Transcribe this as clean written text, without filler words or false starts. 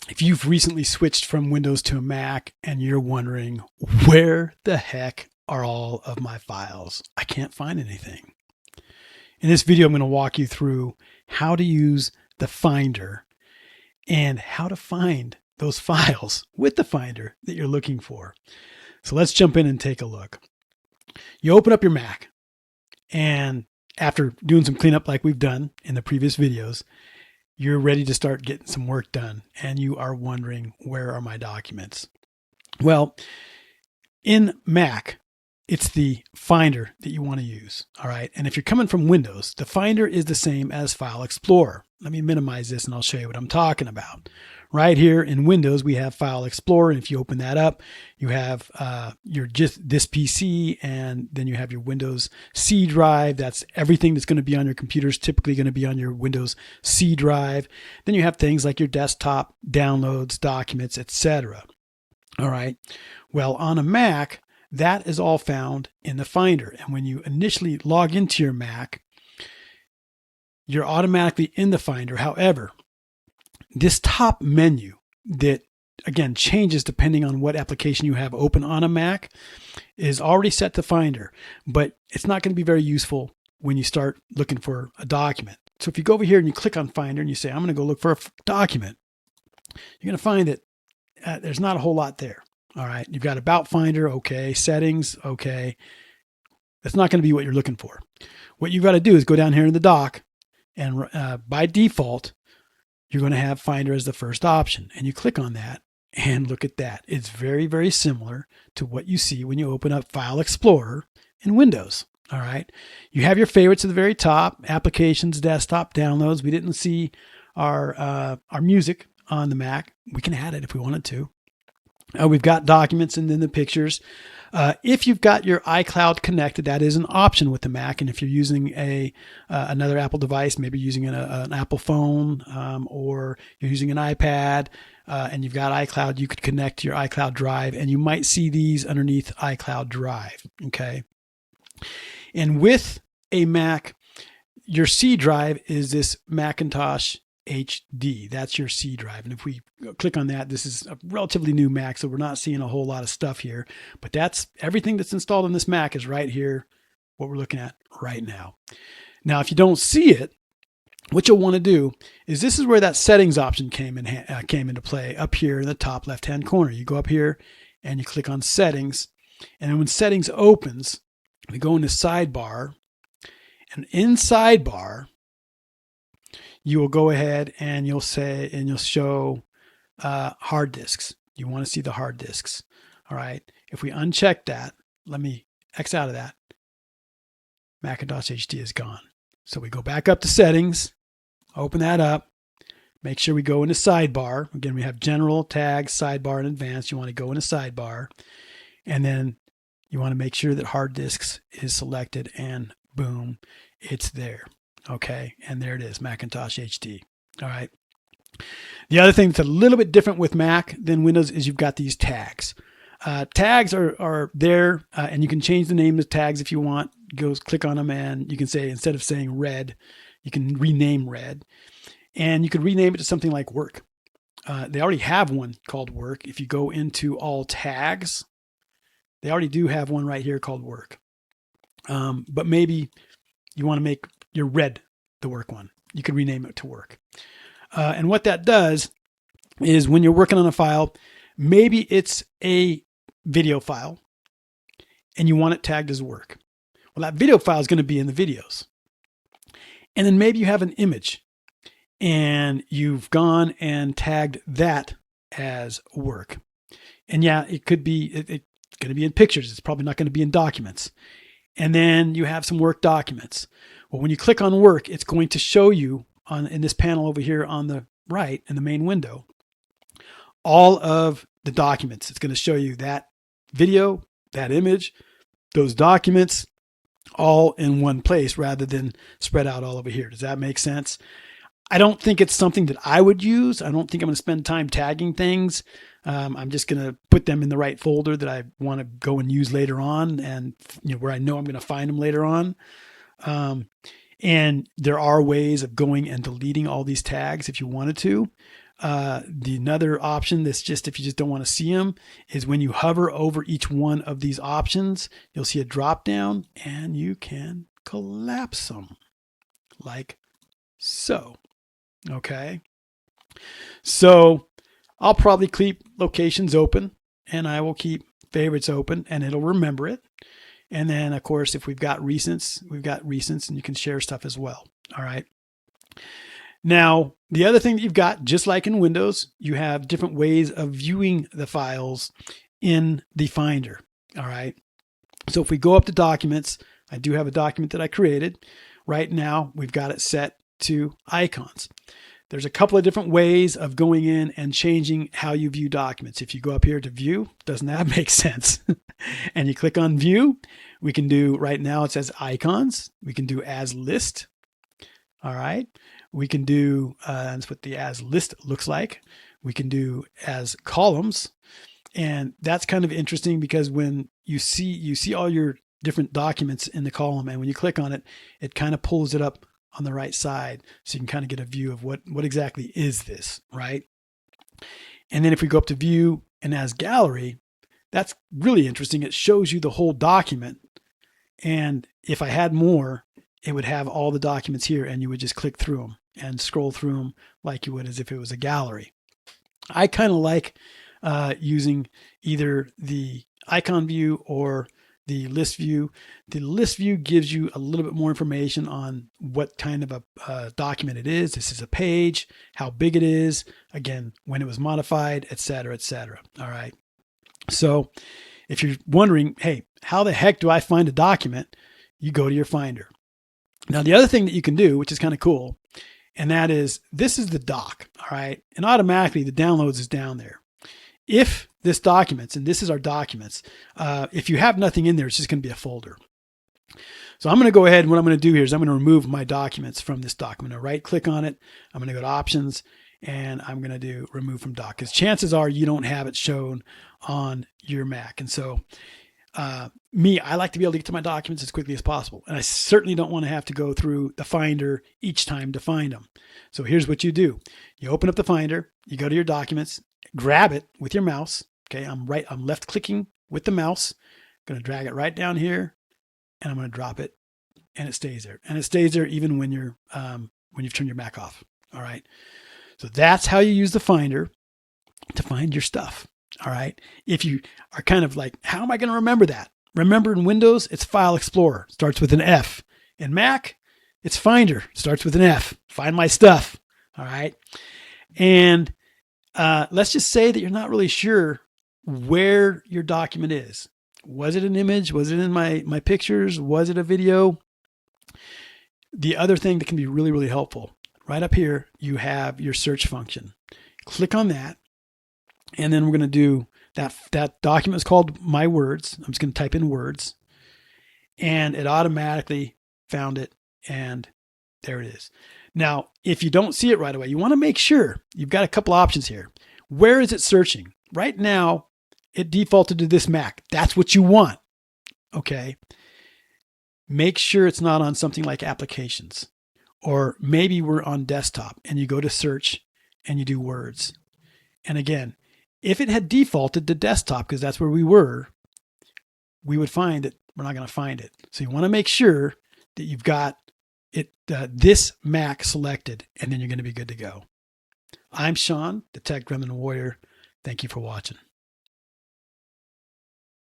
if you've recently switched from Windows to a Mac and you're wondering, where the heck are all of my files? I can't find anything. In this video, I'm going to walk you through how to use the Finder and how to find those files with the Finder that you're looking for. So let's jump in and take a look. You open up your Mac, and after doing some cleanup like we've done in the previous videos, you're ready to start getting some work done, and you are wondering, where are my documents? Well, in Mac, it's the Finder that you want to use. All right. And if you're coming from Windows, the Finder is the same as File Explorer. Let me minimize this and I'll show you what I'm talking about. Right here in Windows, we have File Explorer. And if you open that up, you have just this PC, and then you have your Windows C drive. That's everything that's going to be on your computer is typically going to be on your Windows C drive. Then you have things like your desktop, downloads, documents, etc. All right. Well, on a Mac, that is all found in the Finder. And when you initially log into your Mac, you're automatically in the Finder. However, this top menu that, again, changes depending on what application you have open on a Mac is already set to Finder, but it's not going to be very useful when you start looking for a document. So if you go over here and you click on Finder and you say, I'm going to go look for a document, you're going to find that there's not a whole lot there. All right. You've got About Finder. Okay. Settings. Okay. That's not going to be what you're looking for. What you've got to do is go down here in the dock, and by default, you're going to have Finder as the first option, and you click on that and look at that. It's very, very similar to what you see when you open up File Explorer in Windows. All right. You have your favorites at the very top, applications, desktop, downloads. We didn't see our music on the Mac. We can add it if we wanted to. We've got documents and then the pictures. If you've got your iCloud connected, that is an option with the Mac. And if you're using another Apple device, maybe using an Apple phone, or you're using an iPad, and you've got iCloud, you could connect to your iCloud drive, and you might see these underneath iCloud drive. Okay. And with a Mac, your C drive is this Macintosh HD. That's your C drive. And if we click on that, this is a relatively new Mac, so we're not seeing a whole lot of stuff here, but that's everything that's installed on this Mac is right here, what we're looking at right now. Now, if you don't see it, what you'll want to do is, this is where that settings option came into play up here in the top left-hand corner. You go up here and you click on settings, and then when settings opens, we go into sidebar, and in sidebar, you will go ahead and you'll show hard disks. You want to see the hard disks. All right. If we uncheck that, let me X out of that. Macintosh HD is gone. So we go back up to settings, open that up, make sure we go into sidebar. Again, we have general, tags, sidebar, and advanced. You want to go into sidebar, and then you want to make sure that hard disks is selected, and boom, it's there. Okay, and there it is, Macintosh HD. All right. The other thing that's a little bit different with Mac than Windows is you've got these tags. Tags are there, and you can change the name of the tags if you want. Go click on them, and you can say, instead of saying red, you can rename red. And you could rename it to something like work. They already have one called work. If you go into all tags, they already do have one right here called work. But maybe you want to make your red the work one. You could rename it to work. And what that does is, when you're working on a file, maybe it's a video file and you want it tagged as work. Well, that video file is going to be in the videos. And then maybe you have an image and you've gone and tagged that as work. And yeah, it could be, it's going to be in pictures. It's probably not going to be in documents. And then you have some work documents. Well, when you click on work, it's going to show you in this panel over here on the right in the main window, all of the documents. It's going to show you that video, that image, those documents, all in one place rather than spread out all over here. Does that make sense? I don't think it's something that I would use. I don't think I'm going to spend time tagging things. I'm just going to put them in the right folder that I want to go and use later on, and where I know I'm going to find them later on. And there are ways of going and deleting all these tags if you wanted to. another option that's just if you just don't want to see them is when you hover over each one of these options, you'll see a drop down and you can collapse them like so. Okay. So I'll probably keep locations open and I will keep favorites open and it'll remember it. And then of course, if we've got recents and you can share stuff as well. All right. Now, the other thing that you've got, just like in Windows, you have different ways of viewing the files in the Finder. All right. So if we go up to documents, I do have a document that I created. Right now, we've got it set to icons. There's a couple of different ways of going in and changing how you view documents. If you go up here to view, doesn't that make sense? And you click on view, we can do, right now it says icons. We can do as list. All right. We can do, that's what the as list looks like. We can do as columns. And that's kind of interesting because when you see all your different documents in the column, and when you click on it, it kind of pulls it up on the right side. So you can kind of get a view of what exactly is this, right? And then if we go up to view and as gallery, that's really interesting. It shows you the whole document. And if I had more, it would have all the documents here and you would just click through them and scroll through them like you would as if it was a gallery. I kind of like using either the icon view or the list view. The list view gives you a little bit more information on what kind of a document it is. This is a page, how big it is, again, when it was modified, et cetera, et cetera. All right. So if you're wondering, hey, how the heck do I find a document? You go to your Finder. Now, the other thing that you can do, which is kind of cool, and that is, this is the doc, all right? And automatically the downloads is down there. If this documents, and this is our documents, if you have nothing in there, it's just going to be a folder. So I'm going to go ahead and what I'm going to do here is I'm going to remove my documents from this doc. I'm going to right click on it. I'm going to go to options and I'm going to do remove from doc because chances are you don't have it shown on your Mac. And so I like to be able to get to my documents as quickly as possible. And I certainly don't want to have to go through the Finder each time to find them. So here's what you do. You open up the Finder, you go to your documents, grab it with your mouse. Okay. I'm left clicking with the mouse. I'm going to drag it right down here and I'm going to drop it and it stays there. And it stays there even when you've turned your Mac off. All right. So that's how you use the Finder to find your stuff. All right. If you are kind of like, how am I going to remember that? Remember in Windows, it's File Explorer, starts with an F. In Mac, it's Finder, starts with an F. Find my stuff. All right. And let's just say that you're not really sure where your document is. Was it an image? Was it in my pictures? Was it a video? The other thing that can be really, really helpful, right up here, you have your search function. Click on that. And then we're going to do that document is called My Words. I'm just going to type in words and it automatically found it. And there it is. Now, if you don't see it right away, you want to make sure you've got a couple options here. Where is it searching? Right now, it defaulted to this Mac. That's what you want. Okay. Make sure it's not on something like applications, or maybe we're on desktop and you go to search and you do words. And again, if it had defaulted to desktop, because that's where we were, we would find that we're not going to find it. So you want to make sure that you've got it, this Mac selected, and then you're going to be good to go. I'm Sean, the Tech Gremlin Warrior. Thank you for watching.